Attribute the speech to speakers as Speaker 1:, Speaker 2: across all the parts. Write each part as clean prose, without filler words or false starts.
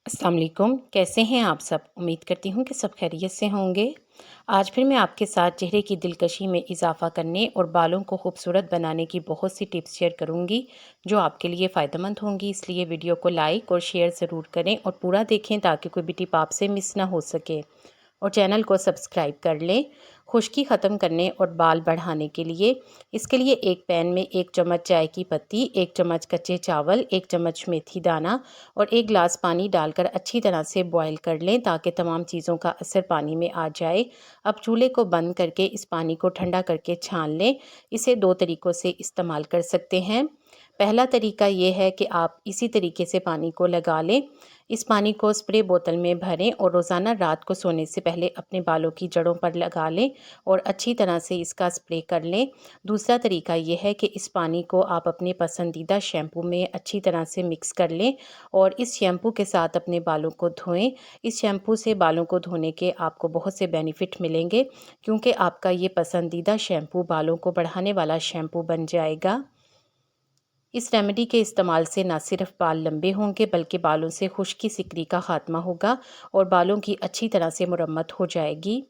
Speaker 1: अस्सलाम वालेकुम। कैसे हैं आप सब? उम्मीद करती हूँ कि सब खैरियत से होंगे। आज फिर मैं आपके साथ चेहरे की दिलकशी में इजाफ़ा करने और बालों को खूबसूरत बनाने की बहुत सी टिप्स शेयर करूँगी जो आपके लिए फ़ायदेमंद होंगी। इसलिए वीडियो को लाइक और शेयर ज़रूर करें और पूरा देखें ताकि कोई भी टिप आपसे मिस ना हो सके। और चैनल को सब्सक्राइब कर लें। खुश्की ख़त्म करने और बाल बढ़ाने के लिए इसके लिए एक पैन में 1 चम्मच चाय की पत्ती, 1 चम्मच कच्चे चावल, 1 चम्मच मेथी दाना और 1 गिलास पानी डालकर अच्छी तरह से बॉईल कर लें ताकि तमाम चीज़ों का असर पानी में आ जाए। अब चूल्हे को बंद करके इस पानी को ठंडा करके छान लें। इसे 2 तरीक़ों से इस्तेमाल कर सकते हैं। पहला तरीका ये है कि आप इसी तरीके से पानी को लगा लें। इस पानी को स्प्रे बोतल में भरें और रोज़ाना रात को सोने से पहले अपने बालों की जड़ों पर लगा लें और अच्छी तरह से इसका स्प्रे कर लें। दूसरा तरीका ये है कि इस पानी को आप अपने पसंदीदा शैम्पू में अच्छी तरह से मिक्स कर लें और इस शैम्पू के साथ अपने बालों को धोएं। इस शैम्पू से बालों को धोने के आपको बहुत से बेनिफिट मिलेंगे क्योंकि आपका ये पसंदीदा शैम्पू बालों को बढ़ाने वाला शैम्पू बन जाएगा। इस रेमेडी के इस्तेमाल से ना सिर्फ बाल लंबे होंगे बल्कि बालों से खुश्की सिकरी का खात्मा होगा और बालों की अच्छी तरह से मुरम्मत हो जाएगी।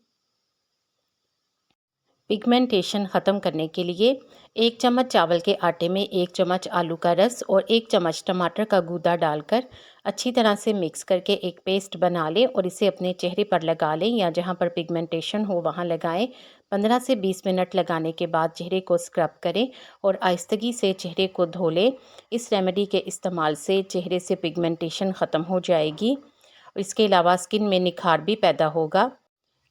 Speaker 1: पिगमेंटेशन ख़त्म करने के लिए 1 चम्मच चावल के आटे में 1 चम्मच आलू का रस और 1 चम्मच टमाटर का गूदा डालकर अच्छी तरह से मिक्स करके एक पेस्ट बना लें और इसे अपने चेहरे पर लगा लें या जहां पर पिगमेंटेशन हो वहां लगाएं। 15 से 20 मिनट लगाने के बाद चेहरे को स्क्रब करें और आहिस्तगी से चेहरे को धो लें। इस रेमेडी के इस्तेमाल से चेहरे से पिगमेंटेशन ख़त्म हो जाएगी। इसके अलावा स्किन में निखार भी पैदा होगा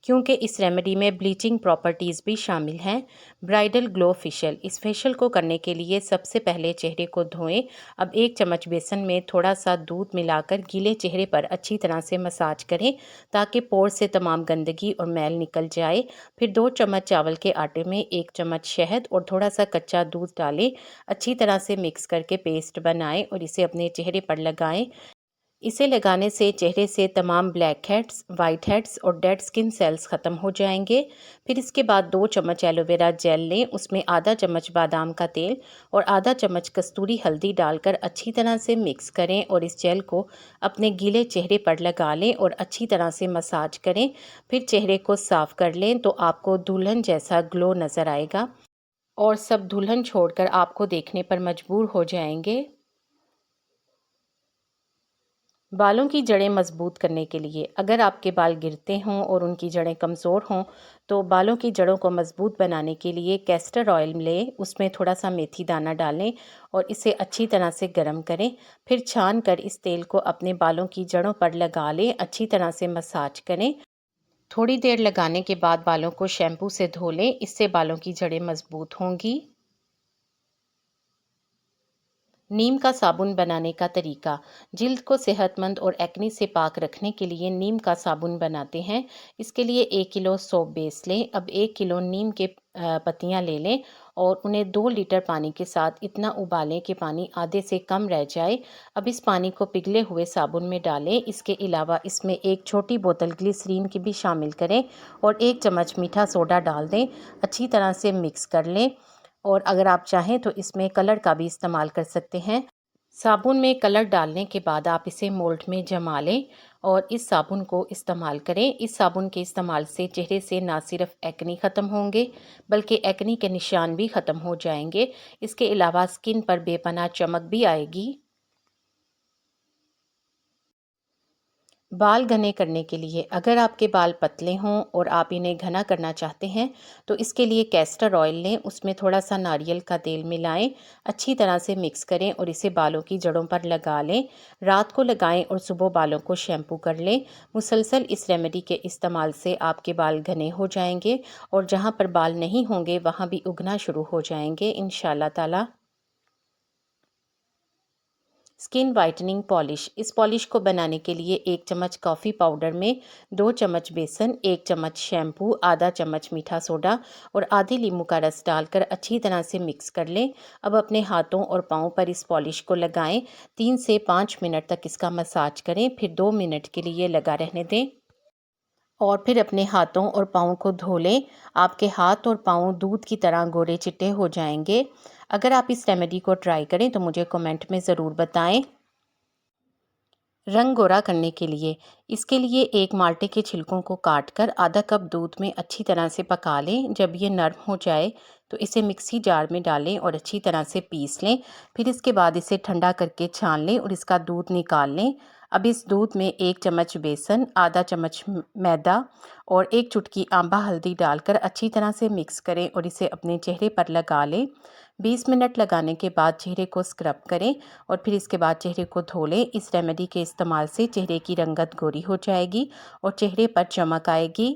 Speaker 1: क्योंकि इस रेमेडी में ब्लीचिंग प्रॉपर्टीज़ भी शामिल हैं। ब्राइडल ग्लो फेशियल, इस फेशियल को करने के लिए सबसे पहले चेहरे को धोएं। अब 1 चम्मच बेसन में थोड़ा सा दूध मिलाकर गीले चेहरे पर अच्छी तरह से मसाज करें ताकि पोर से तमाम गंदगी और मैल निकल जाए। फिर 2 चम्मच चावल के आटे में 1 चम्मच शहद और थोड़ा सा कच्चा दूध डालें। अच्छी तरह से मिक्स करके पेस्ट बनाएं और इसे अपने चेहरे पर लगाएं। इसे लगाने से चेहरे से तमाम ब्लैक हेड्स, वाइट हेड्स और डेड स्किन सेल्स ख़त्म हो जाएंगे। फिर इसके बाद 2 चम्मच एलोवेरा जेल लें, उसमें आधा चम्मच बादाम का तेल और आधा चम्मच कस्तूरी हल्दी डालकर अच्छी तरह से मिक्स करें और इस जेल को अपने गीले चेहरे पर लगा लें और अच्छी तरह से मसाज करें। फिर चेहरे को साफ़ कर लें तो आपको दुल्हन जैसा ग्लो नज़र आएगा और सब दुल्हन छोड़कर आपको देखने पर मजबूर हो जाएंगे। बालों की जड़ें मजबूत करने के लिए अगर आपके बाल गिरते हों और उनकी जड़ें कमज़ोर हों तो बालों की जड़ों को मजबूत बनाने के लिए कैस्टर ऑयल लें, उसमें थोड़ा सा मेथी दाना डालें और इसे अच्छी तरह से गर्म करें। फिर छान कर इस तेल को अपने बालों की जड़ों पर लगा लें, अच्छी तरह से मसाज करें। थोड़ी देर लगाने के बाद बालों को शैम्पू से धो लें, इससे बालों की जड़ें मजबूत होंगी। नीम का साबुन बनाने का तरीका। जिल्द को सेहतमंद और एक्ने से पाक रखने के लिए नीम का साबुन बनाते हैं। इसके लिए 1 किलो सोप बेस लें। अब 1 किलो नीम के पत्तियां ले लें और उन्हें 2 लीटर पानी के साथ इतना उबालें कि पानी आधे से कम रह जाए। अब इस पानी को पिघले हुए साबुन में डालें। इसके अलावा इसमें एक छोटी बोतल ग्लिसरीन की भी शामिल करें और 1 चम्मच मीठा सोडा डाल दें। अच्छी तरह से मिक्स कर लें और अगर आप चाहें तो इसमें कलर का भी इस्तेमाल कर सकते हैं। साबुन में कलर डालने के बाद आप इसे मोल्ड में जमा लें और इस साबुन को इस्तेमाल करें। इस साबुन के इस्तेमाल से चेहरे से ना सिर्फ एक्ने ख़त्म होंगे बल्कि एक्ने के निशान भी ख़त्म हो जाएंगे। इसके अलावा स्किन पर बेपनाह चमक भी आएगी। बाल घने करने के लिए अगर आपके बाल पतले हों और आप इन्हें घना करना चाहते हैं तो इसके लिए कैस्टर ऑयल लें, उसमें थोड़ा सा नारियल का तेल मिलाएं, अच्छी तरह से मिक्स करें और इसे बालों की जड़ों पर लगा लें। रात को लगाएं और सुबह बालों को शैम्पू कर लें। मुसलसल इस रेमेडी के इस्तेमाल से आपके बाल घने हो जाएंगे और जहाँ पर बाल नहीं होंगे वहाँ भी उगना शुरू हो जाएंगे इंशाल्लाह ताला। Skin whitening polish. इस पॉलिश को बनाने के लिए 1 चम्मच कॉफ़ी पाउडर में 2 चम्मच बेसन, 1 चम्मच शैम्पू, आधा चम्मच मीठा सोडा और आधे नींबू का रस डालकर अच्छी तरह से मिक्स कर लें। अब अपने हाथों और पाँव पर इस पॉलिश को लगाएं। 3 से 5 मिनट तक इसका मसाज करें, फिर 2 मिनट के लिए लगा रहने दें और फिर अपने हाथों और पाँव को धो लें। आपके हाथ और पाँव दूध की तरह गोरे चिट्टे हो जाएंगे। अगर आप इस रेमेडी को ट्राई करें तो मुझे कमेंट में ज़रूर बताएं। रंग गोरा करने के लिए इसके लिए एक माल्टे के छिलकों को काटकर आधा कप दूध में अच्छी तरह से पका लें। जब ये नरम हो जाए तो इसे मिक्सी जार में डालें और अच्छी तरह से पीस लें। फिर इसके बाद इसे ठंडा करके छान लें और इसका दूध निकाल लें। अब इस दूध में 1 चम्मच बेसन, आधा चम्मच मैदा और 1 चुटकी आंबा हल्दी डालकर अच्छी तरह से मिक्स करें और इसे अपने चेहरे पर लगा लें। 20 मिनट लगाने के बाद चेहरे को स्क्रब करें और फिर इसके बाद चेहरे को धो लें। इस रेमेडी के इस्तेमाल से चेहरे की रंगत गोरी हो जाएगी और चेहरे पर चमक आएगी।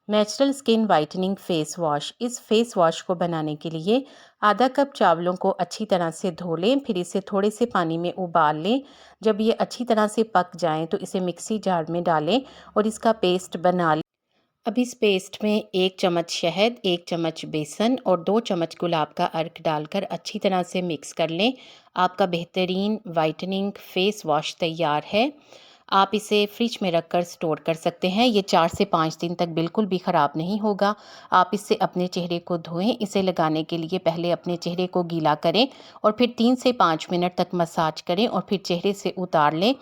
Speaker 1: Natural skin whitening face wash. इस फेस वॉश को बनाने के लिए आधा कप चावलों को अच्छी तरह से धो लें, फिर इसे थोड़े से पानी में उबाल लें। जब ये अच्छी तरह से पक जाएं तो इसे मिक्सी जार में डालें और इसका पेस्ट बना लें। अब इस पेस्ट में 1 चम्मच शहद, 1 चम्मच बेसन और 2 चम्मच गुलाब का अर्क डालकर अच्छी तरह से मिक्स कर लें। आपका बेहतरीन वाइटनिंग फेस वॉश तैयार है। आप इसे फ्रिज में रखकर स्टोर कर सकते हैं। ये 4 से 5 दिन तक बिल्कुल भी ख़राब नहीं होगा। आप इससे अपने चेहरे को धोएं। इसे लगाने के लिए पहले अपने चेहरे को गीला करें और फिर 3 से 5 मिनट तक मसाज करें और फिर चेहरे से उतार लें।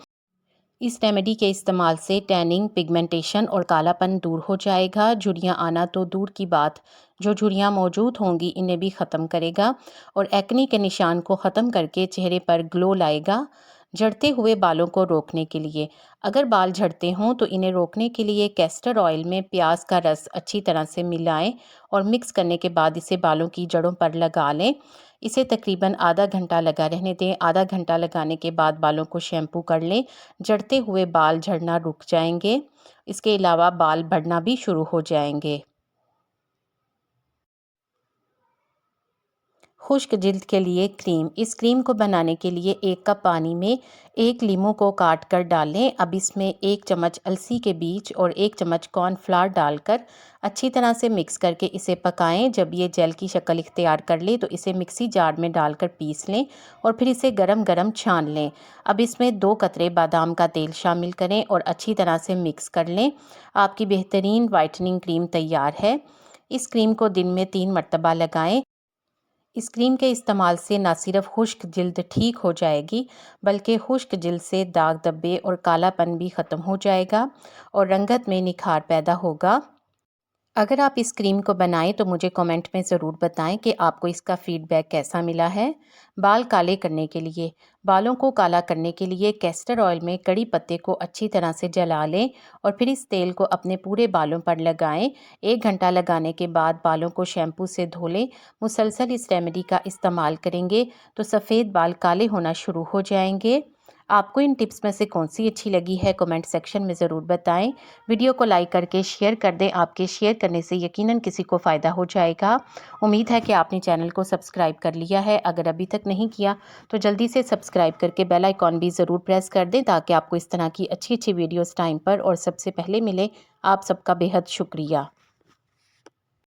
Speaker 1: इस रेमेडी के इस्तेमाल से टैनिंग, पिगमेंटेशन और कालापन दूर हो जाएगा। झुर्रियाँ आना तो दूर की बात, जो झुर्रियाँ मौजूद होंगी इन्हें भी ख़त्म करेगा और एक्ने के निशान को ख़त्म करके चेहरे पर ग्लो लाएगा। झड़ते हुए बालों को रोकने के लिए, अगर बाल झड़ते हों तो इन्हें रोकने के लिए कैस्टर ऑयल में प्याज का रस अच्छी तरह से मिलाएं और मिक्स करने के बाद इसे बालों की जड़ों पर लगा लें। इसे तकरीबन आधा घंटा लगा रहने दें। आधा घंटा लगाने के बाद बालों को शैम्पू कर लें। झड़ते हुए बाल झड़ना रुक जाएंगे। इसके अलावा बाल बढ़ना भी शुरू हो जाएंगे। खुश्क जिल्द के लिए क्रीम। इस क्रीम को बनाने के लिए 1 कप पानी में 1 लीमू को काट कर डालें। अब इसमें 1 चम्मच अलसी के बीज और 1 चम्मच कॉर्नफ्लावर डालकर अच्छी तरह से मिक्स करके इसे पकाएं। जब ये जेल की शक्ल इख्तियार कर ले तो इसे मिक्सी जार में डालकर पीस लें और फिर इसे गरम गरम छान लें। अब इसमें 2 कतरे बादाम का तेल शामिल करें और अच्छी तरह से मिक्स कर लें। आपकी बेहतरीन वाइटनिंग क्रीम तैयार है। इस क्रीम को दिन में 3 मरतबा लगाएं। इस क्रीम के इस्तेमाल से न सिर्फ खुश्क जिल्द ठीक हो जाएगी बल्कि खुश्क जिल्द से दाग धब्बे और कालापन भी ख़त्म हो जाएगा और रंगत में निखार पैदा होगा। अगर आप इस क्रीम को बनाएं तो मुझे कमेंट में ज़रूर बताएं कि आपको इसका फ़ीडबैक कैसा मिला है। बाल काले करने के लिए, बालों को काला करने के लिए कैस्टर ऑयल में कड़ी पत्ते को अच्छी तरह से जला लें और फिर इस तेल को अपने पूरे बालों पर लगाएं। 1 घंटा लगाने के बाद बालों को शैम्पू से धो लें। मुसलसल इस रेमेडी का इस्तेमाल करेंगे तो सफ़ेद बाल काले होना शुरू हो जाएंगे। आपको इन टिप्स में से कौन सी अच्छी लगी है कमेंट सेक्शन में ज़रूर बताएं। वीडियो को लाइक करके शेयर कर दें। आपके शेयर करने से यकीनन किसी को फ़ायदा हो जाएगा। उम्मीद है कि आपने चैनल को सब्सक्राइब कर लिया है। अगर अभी तक नहीं किया तो जल्दी से सब्सक्राइब करके बेल आइकॉन भी ज़रूर प्रेस कर दें ताकि आपको इस तरह की अच्छी अच्छी वीडियोज़ टाइम पर और सबसे पहले मिले। आप सबका बेहद शुक्रिया।